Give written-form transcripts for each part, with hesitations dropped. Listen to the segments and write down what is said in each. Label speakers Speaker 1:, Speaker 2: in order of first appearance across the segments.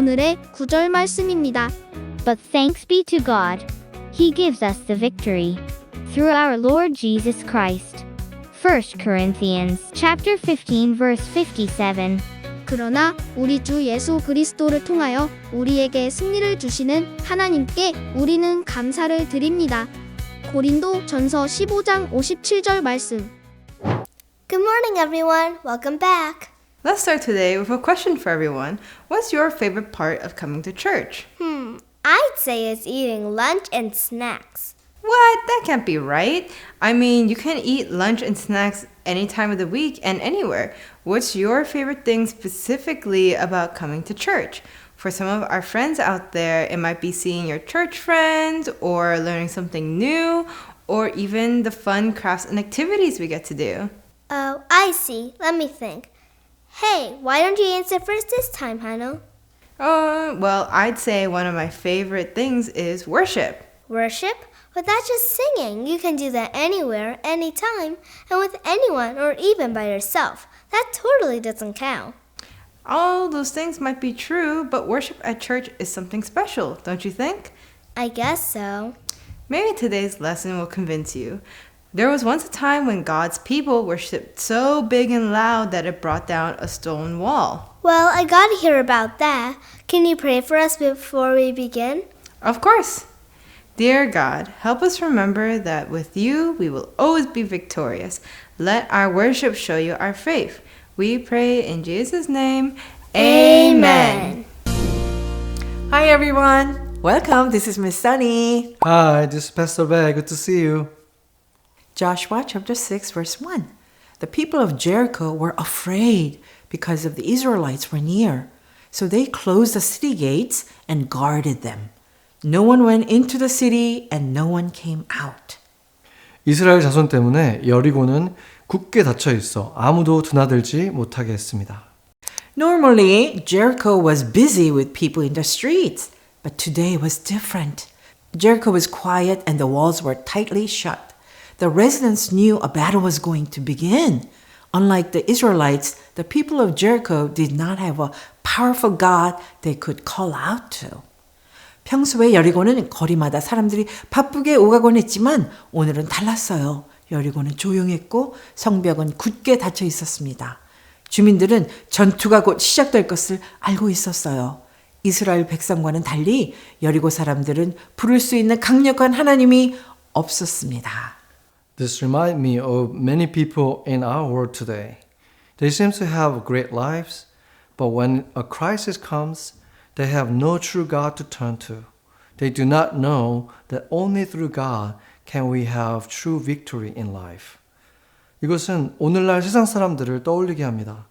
Speaker 1: 오늘의 구절 말씀입니다.
Speaker 2: But thanks be to God. He gives us the victory through our Lord Jesus Christ. 1 Corinthians chapter 15 verse 57.
Speaker 1: 그러나 우리 주 예수 그리스도를 통하여 우리에게 승리를 주시는 하나님께 우리는 감사를 드립니다. 고린도 전서 15장 57절 말씀.
Speaker 3: Good morning, everyone. Welcome back.
Speaker 4: Let's start today with a question for everyone. What's your favorite part of coming to church?
Speaker 3: I'd say it's eating lunch and snacks.
Speaker 4: What? That can't be right. I mean, you can eat lunch and snacks any time of the week and anywhere. What's your favorite thing specifically about coming to church? For some of our friends out there, it might be seeing your church friends or learning something new or even the fun crafts and activities we get to do.
Speaker 3: Oh, I see. Let me think. Hey, why don't you answer first this time, Hannah?
Speaker 4: Well, I'd say one of my favorite things is worship.
Speaker 3: Worship? But that's just singing. You can do that anywhere, anytime, and with anyone or even by yourself. That totally doesn't count.
Speaker 4: All those things might be true, but worship at church is something special, don't you think?
Speaker 3: I guess so.
Speaker 4: Maybe today's lesson will convince you. There was once a time when God's people worshiped so big and loud that it brought down a stone wall.
Speaker 3: Well, I gotta hear about that. Can you pray for us before we begin?
Speaker 4: Of course. Dear God, help us remember that with you we will always be victorious. Let our worship show you our faith. We pray in Jesus' name. Amen.
Speaker 5: Hi everyone! Welcome, this is Miss Sunny.
Speaker 6: Hi, this is Pastor Bear. Good to see you.
Speaker 5: Joshua chapter 6 verse 1. The people of Jericho were afraid because of the Israelites were near. So they closed the city gates and guarded them. No one went into the city and no one came out.
Speaker 6: 이스라엘 자손 때문에 여리고는 굳게 닫혀 있어 아무도 드나들지 못하게 했습니다.
Speaker 5: Normally, Jericho was busy with people in the streets, but today was different. Jericho was quiet and the walls were tightly shut. The residents knew a battle was going to begin. Unlike the Israelites, the people of Jericho did not have a powerful God they could call out to. 평소에 여리고는 거리마다 사람들이 바쁘게 오가곤 했지만 오늘은 달랐어요. 여리고는 조용했고 성벽은 굳게 닫혀 있었습니다. 주민들은 전투가 곧 시작될 것을 알고 있었어요. 이스라엘 백성과는 달리 여리고 사람들은 부를 수 있는 강력한 하나님이 없었습니다.
Speaker 6: This reminds me of many people in our world today. They seem to have great lives, but when a crisis comes, they have no true God to turn to. They do not know that only through God can we have true victory in life. 이것은 오늘날 세상 사람들을 떠올리게 합니다.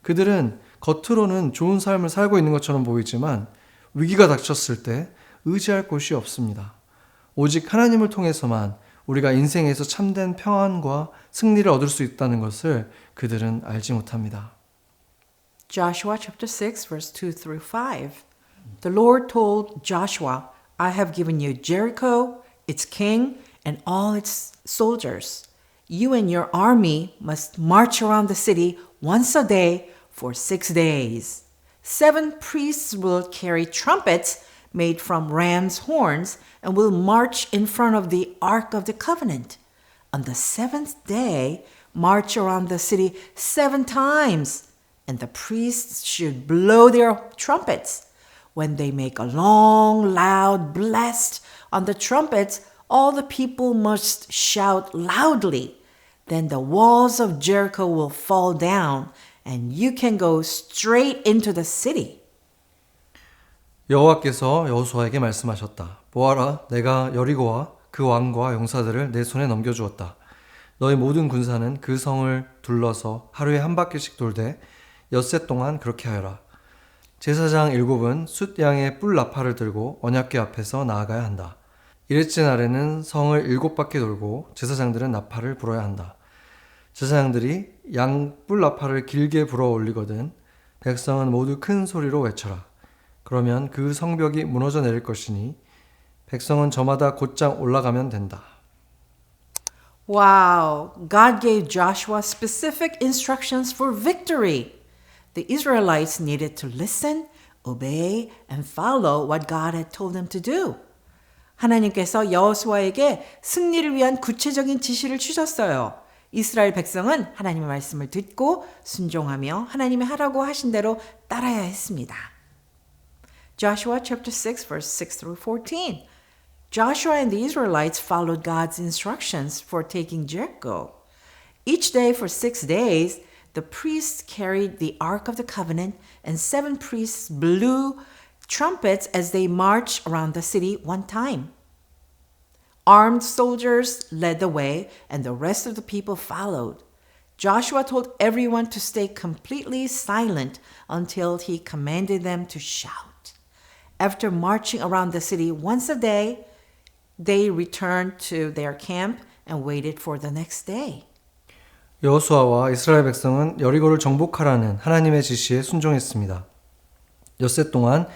Speaker 6: 그들은 겉으로는 좋은 삶을 살고 있는 것처럼 보이지만 위기가 닥쳤을 때 의지할 곳이 없습니다. 오직 하나님을 통해서만 우리가 인생에서 참된 평안과 승리를 얻을 수 있다는 것을 그들은 알지 못합니다.
Speaker 5: Joshua chapter 6 verse 2 through 5. The Lord told Joshua, I have given you Jericho, its king, and all its soldiers. You and your army must march around the city once a day for 6 days. 7 priests will carry trumpets made from ram's horns and will march in front of the Ark of the Covenant. On the 7th day, march around the city 7 times, and the priests should blow their trumpets. When they make a long, loud blast on the trumpets, all the people must shout loudly. Then the walls of Jericho will fall down, and you can go straight into the city.
Speaker 6: 여호와께서 여호수아에게 말씀하셨다. 보아라, 내가 여리고와 그 왕과 용사들을 내 손에 넘겨주었다. 너희 모든 군사는 그 성을 둘러서 하루에 한 바퀴씩 돌되 엿새 동안 그렇게 하여라. 제사장 7은 숫양의 뿔 나팔을 들고 언약궤 앞에서 나아가야 한다. 일째 날에는 성을 7바퀴 돌고 제사장들은 나팔을 불어야 한다. 제사장들이 양 뿔 나팔을 길게 불어 올리거든 백성은 모두 큰 소리로 외쳐라. 그러면 그 성벽이 무너져 내릴 것이니 백성은 저마다 곧장 올라가면 된다.
Speaker 5: Wow, God gave Joshua specific instructions for victory. The Israelites needed to listen, obey and follow what God had told them to do. 하나님께서 여호수아에게 승리를 위한 구체적인 지시를 주셨어요. 이스라엘 백성은 하나님의 말씀을 듣고 순종하며 하나님이 하라고 하신 대로 따라야 했습니다. Joshua chapter 6 verse 6 through 14. Joshua and the Israelites followed God's instructions for taking Jericho. Each day for 6 days, the priests carried the Ark of the Covenant, and 7 priests blew trumpets as they marched around the city one time. Armed soldiers led the way, and the rest of the people followed. Joshua told everyone to stay completely silent until he commanded them to shout. After marching around the city once a day, they returned to their camp and waited for the next day.
Speaker 6: 여호수아와 이스라엘 백성은 여리고를 정복하라는 하나님의 지시에 순종했습니다. 엿새 동안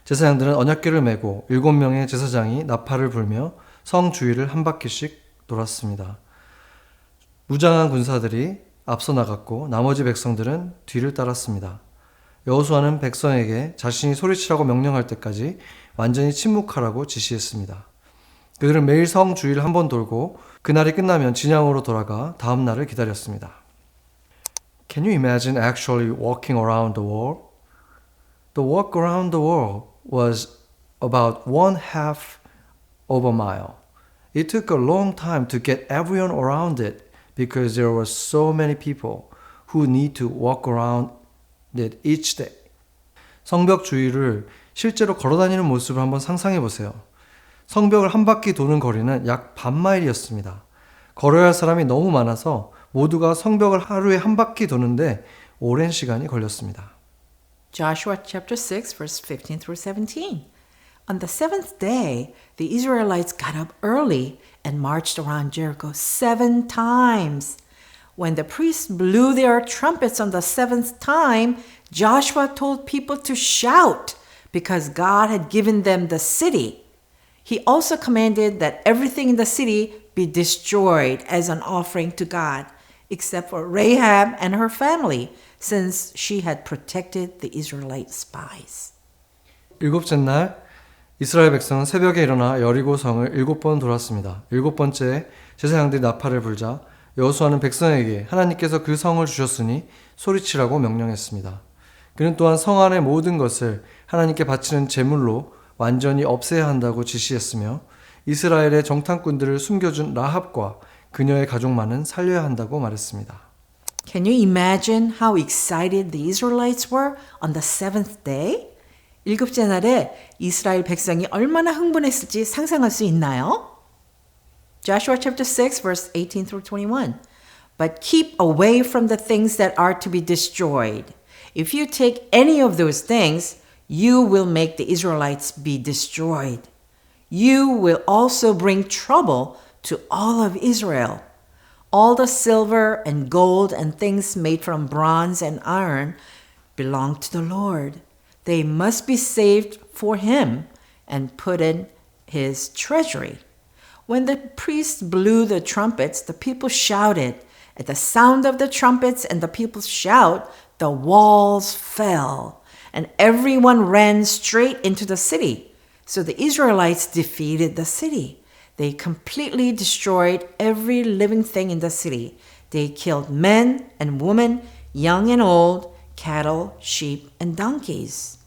Speaker 6: 제사장들은 언약궤를 메고 7명의 제사장이 나팔을 불며 성 주위를 한 바퀴씩 돌았습니다. 무장한 군사들이 앞서 나갔고 나머지 백성들은 뒤를 따랐습니다. 여호수아는 백성에게 자신이 소리치라고 명령할 때까지 완전히 침묵하라고 지시했습니다. 그들은 매일 성 주위를 한 번 돌고 그날이 끝나면 진영으로 돌아가 다음 날을 기다렸습니다. Can you imagine actually walking around the wall? The walk around the wall was about 1/2 of a mile. It took a long time to get everyone around it because there were so many people who need to walk around it each day. 성벽 주위를 실제로 걸어다니는 모습을 한번 상상해 보세요. 성벽을 한 바퀴 도는 거리는 약 반마일이었습니다. 걸어야 할 사람이 너무 많아서 모두가 성벽을 하루에 한 바퀴 도는데 오랜 시간이 걸렸습니다.
Speaker 5: Joshua chapter 6 verse 15 through 17. On the 7th day, the Israelites got up early and marched around Jericho 7 times. When the priests blew their trumpets on the 7th time, Joshua told people to shout because God had given them the city. He also commanded that everything in the city be destroyed as an offering to God, except for Rahab and her family, since she had protected the Israelite spies.
Speaker 6: 7째 날 이스라엘 백성은 새벽에 일어나 여리고 성을 7번 돌았습니다. 7번째 제사장들이 나팔을 불자 여호수아는 백성에게 하나님께서 그 성을 주셨으니 소리치라고 명령했습니다. 그는 또한 성 안의 모든 것을 하나님께 바치는 제물로 완전히 없애야 한다고 지시했으며 이스라엘의 정탐꾼들을 숨겨준 라합과 그녀의 가족만은 살려야 한다고 말했습니다.
Speaker 5: Can you imagine how excited the Israelites were on the 7th day? 7째 날에 이스라엘 백성이 얼마나 흥분했을지 상상할 수 있나요? Joshua chapter 6 verse 18 through 21. But keep away from the things that are to be destroyed. If you take any of those things, you will make the Israelites be destroyed. You will also bring trouble to all of Israel. All the silver and gold and things made from bronze and iron belong to the Lord. They must be saved for him and put in his treasury. When the priests blew the trumpets, the people shouted. At the sound of the trumpets and the people's shout, the walls fell, and everyone ran straight into the city. So the Israelites defeated the city. They completely destroyed every living thing in the city. They killed men and women, young and old, cattle, sheep, and donkeys.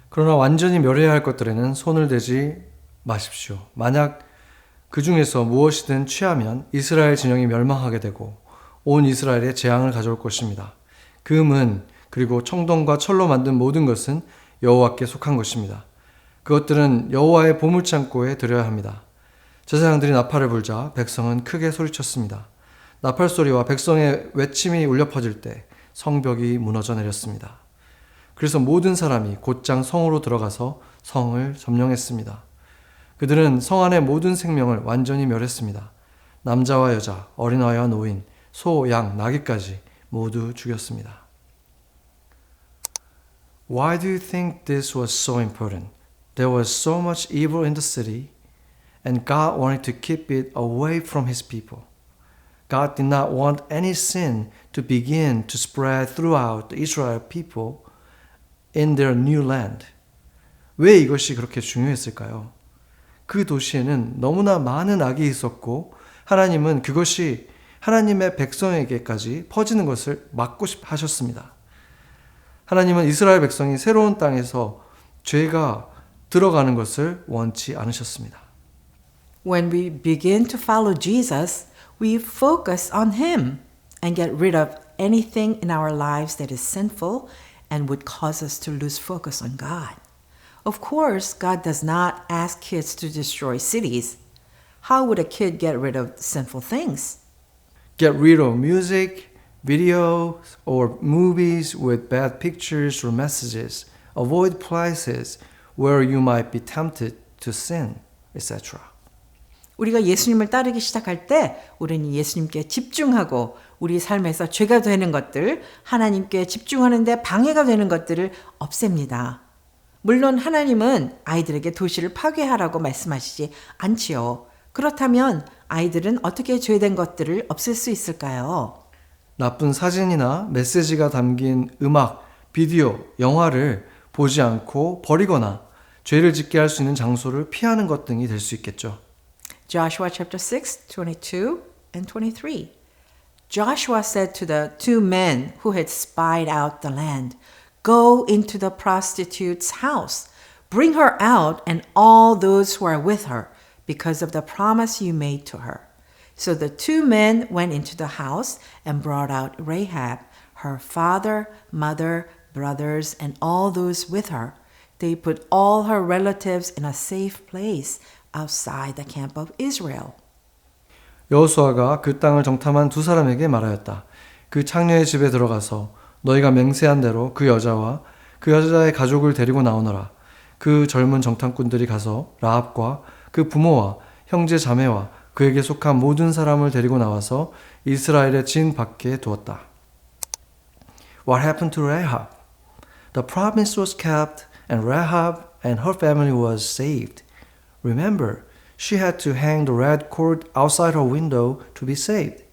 Speaker 6: 그러나 완전히 멸해야 할 것들에는 손을 대지 마십시오. 만약 그 중에서 무엇이든 취하면 이스라엘 진영이 멸망하게 되고 온 이스라엘에 재앙을 가져올 것입니다. 금은 그리고 청동과 철로 만든 모든 것은 여호와께 속한 것입니다. 그것들은 여호와의 보물창고에 드려야 합니다. 제사장들이 나팔을 불자 백성은 크게 소리쳤습니다. 나팔 소리와 백성의 외침이 울려 퍼질 때 성벽이 무너져 내렸습니다. 그래서 모든 사람이 곧장 성으로 들어가서 성을 점령했습니다. 그들은 성 안의 모든 생명을 완전히 멸했습니다. 남자와 여자, 어린아이와 노인, 소, 양, 나귀까지 모두 죽였습니다. Why do you think this was so important? There was so much evil in the city, and God wanted to keep it away from his people. God did not want any sin to begin to spread throughout the Israel people in their new land. 왜 이것이 그렇게 중요했을까요? 그 도시에는 너무나 많은 악이 있었고 하나님은 그것이 하나님의 백성에게까지 퍼지는 것을 막고 싶어 하셨습니다. 하나님은 이스라엘 백성이 새로운 땅에서 죄가 들어가는 것을 원치 않으셨습니다.
Speaker 5: When we begin to follow Jesus, we focus on Him and get rid of anything in our lives that is sinful and would cause us to lose focus on God. Of course, God does not ask kids to destroy cities. How would a kid get rid of sinful things?
Speaker 6: Get rid of music, videos, or movies with bad pictures or messages. Avoid places where you might be tempted to sin, etc.
Speaker 5: 우리가 예수님을 따르기 시작할 때 우리는 예수님께 집중하고 우리 삶에서 죄가 되는 것들, 하나님께 집중하는데 방해가 되는 것들을 없앱니다. 물론 하나님은 아이들에게 도시를 파괴하라고 말씀하시지 않지요. 그렇다면 아이들은 어떻게 죄된 것들을 없앨 수 있을까요?
Speaker 6: 나쁜 사진이나 메시지가 담긴 음악, 비디오, 영화를 보지 않고 버리거나 죄를 짓게 할 수 있는 장소를 피하는 것 등이 될 수 있겠죠.
Speaker 5: Joshua chapter 6, 22 and 23. Joshua said to the two men who had spied out the land, "Go into the prostitute's house. Bring her out and all those who are with her, because of the promise you made to her." So the two men went into the house and brought out Rahab, her father, mother, brothers, and all those with her. They put all her relatives in a safe place outside the camp of Israel.
Speaker 6: 여호수아가 그 땅을 정탐한 두 사람에게 말하였다. 그 창녀의 집에 들어가서 너희가 맹세한 대로 그 여자와 그 여자의 가족을 데리고 나오너라. 그 젊은 정탐꾼들이 가서 라합과 그 부모와 형제 자매와 그에게 속한 모든 사람을 데리고 나와서 이스라엘의 진 밖에 두었다. What happened to Rahab? The promise was kept and Rahab and her family was saved. Remember, she had to hang the red cord outside her window to be saved.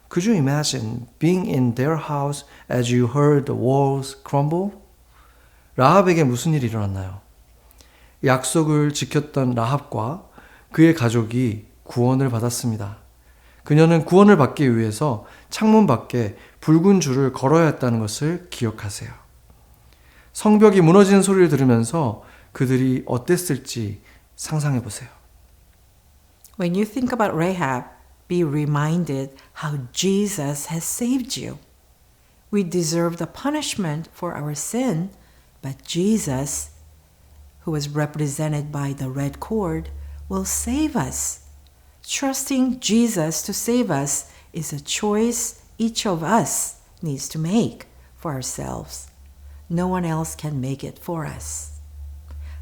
Speaker 6: Could you imagine being in their house as you heard the walls crumble? 라합에게 무슨 일이 일어났나요? 약속을 지켰던 라합과 그의 가족이 구원을 받았습니다. 그녀는 구원을 받기 위해서 창문 밖에 붉은 줄을 걸어야 했다는 것을 기억하세요. 성벽이 무너지는 소리를 들으면서 그들이 어땠을지 상상해 보세요.
Speaker 5: When you think about Rahab, be reminded how Jesus has saved you. We deserve the punishment for our sin, but Jesus, who was represented by the red cord, will save us. Trusting Jesus to save us is a choice each of us needs to make for ourselves. No one else can make it for us.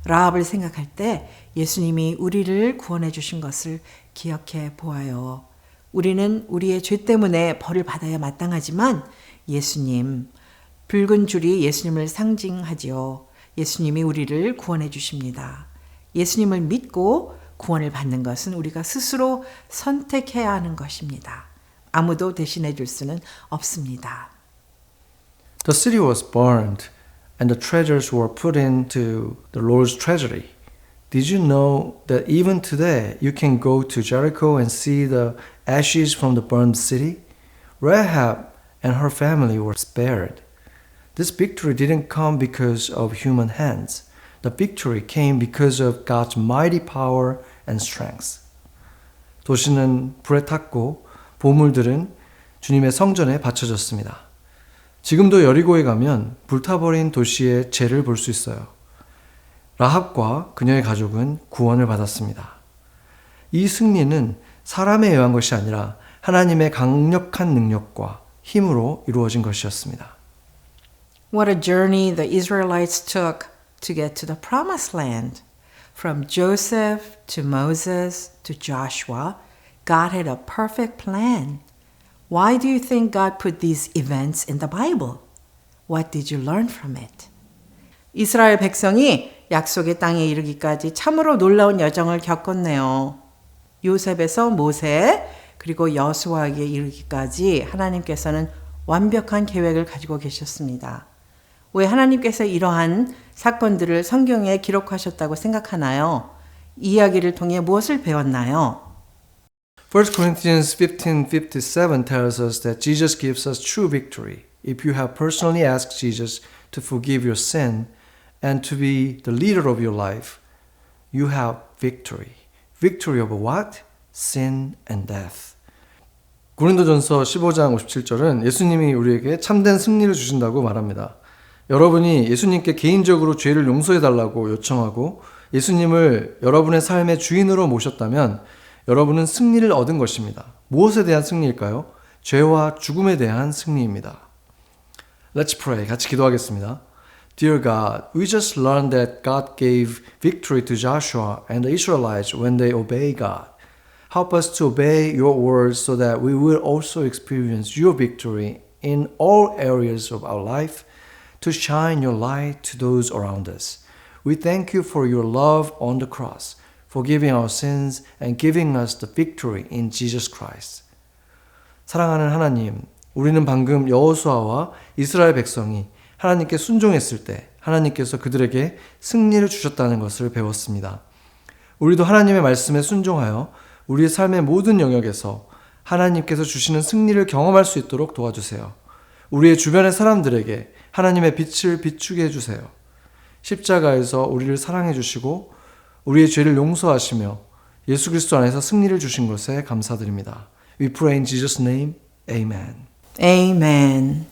Speaker 5: 라합을 생각할 때 예수님이 우리를 구원해 주신 것을 기억해 보아요. 우리는 우리의 죄 때문에 벌을 받아야 마땅하지만 예수님, 붉은 줄이 예수님을 상징하지요. 예수님이 우리를 구원해 주십니다. 예수님을 믿고 구원을 받는 것은 우리가 스스로 선택해야 하는 것입니다. 아무도 대신해 줄 수는 없습니다.
Speaker 6: The city was burned and the treasures were put into the Lord's treasury. Did you know that even today you can go to Jericho and see the ashes from the burned city? Rahab and her family were spared. This victory didn't come because of human hands. The victory came because of God's mighty power and strength. 도시는 불에 탔고 보물들은 주님의 성전에 바쳐졌습니다. 지금도 여리고에 가면 불타버린 도시의 재를 볼 수 있어요. 라합과 그녀의 가족은 구원을 받았습니다. 이 승리는 사람에 의한 것이 아니라 하나님의 강력한 능력과 힘으로 이루어진 것이었습니다.
Speaker 5: What a journey the Israelites took to get to the promised land. From Joseph to Moses to Joshua, God had a perfect plan. Why do you think God put these events in the Bible? What did you learn from it? 이스라엘 백성이 약속의 땅에 이르기까지 참으로 놀라운 여정을 겪었네요. 요셉에서 모세 그리고 여호수아에게 이르기까지 하나님께서는 완벽한 계획을 가지고 계셨습니다. 왜 하나님께서 이러한 사건들을 성경에 기록하셨다고 생각하나요? 이 이야기를 통해 무엇을 배웠나요?
Speaker 6: 1 Corinthians 15:57 tells us that Jesus gives us true victory. If you have personally asked Jesus to forgive your sin and to be the leader of your life, you have victory. Victory over what? Sin and death. 고린도전서 15장 57절은 예수님이 우리에게 참된 승리를 주신다고 말합니다. 여러분이 예수님께 개인적으로 죄를 용서해 달라고 요청하고 예수님을 여러분의 삶의 주인으로 모셨다면 여러분은 승리를 얻은 것입니다. 무엇에 대한 승리일까요? 죄와 죽음에 대한 승리입니다. Let's pray. 같이 기도하겠습니다. Dear God, we just learned that God gave victory to Joshua and the Israelites when they obey God. Help us to obey your words so that we will also experience your victory in all areas of our life to shine your light to those around us. We thank you for your love on the cross, forgiving our sins and giving us the victory in Jesus Christ. 사랑하는 하나님, 우리는 방금 여호수아와 이스라엘 백성이 하나님께 순종했을 때 하나님께서 그들에게 승리를 주셨다는 것을 배웠습니다. 우리도 하나님의 말씀에 순종하여 우리의 삶의 모든 영역에서 하나님께서 주시는 승리를 경험할 수 있도록 도와주세요. 우리의 주변의 사람들에게 하나님의 빛을 비추게 해주세요. 십자가에서 우리를 사랑해 주시고 우리의 죄를 용서하시며 예수 그리스도 안에서 승리를 주신 것에 감사드립니다. We pray in Jesus' name. Amen.
Speaker 5: Amen.